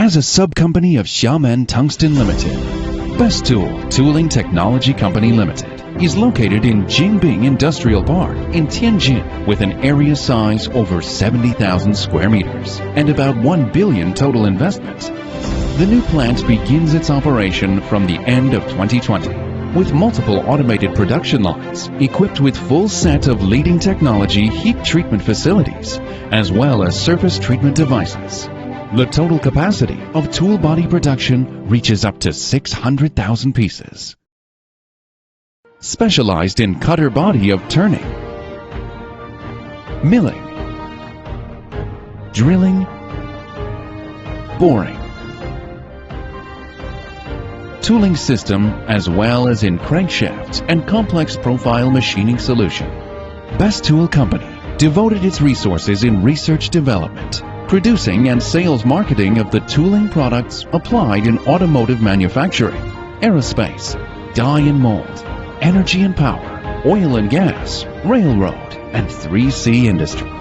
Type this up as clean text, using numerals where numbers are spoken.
as a sub-company of Xiamen Tungsten Limited. Best Tool Tooling Technology Company Limited is located in Jinbing Industrial Park in Tianjin with an area size over 70,000 square meters and about 1 billion total investment. The new plant begins its operation from the end of 2020 with multiple automated production lines equipped with full set of leading technology heat treatment facilities as well as surface treatment devices. The total capacity of tool body production reaches up to 600,000 pieces. Specialized in cutter body of turning, milling, drilling, boring, tooling system as well as in crankshaft and complex profile machining solution. Best Tool Company devoted its resources in research development, producing and sales marketing of the tooling products applied in automotive manufacturing, aerospace, die and mold, energy and power, oil and gas, railroad, and 3C industry.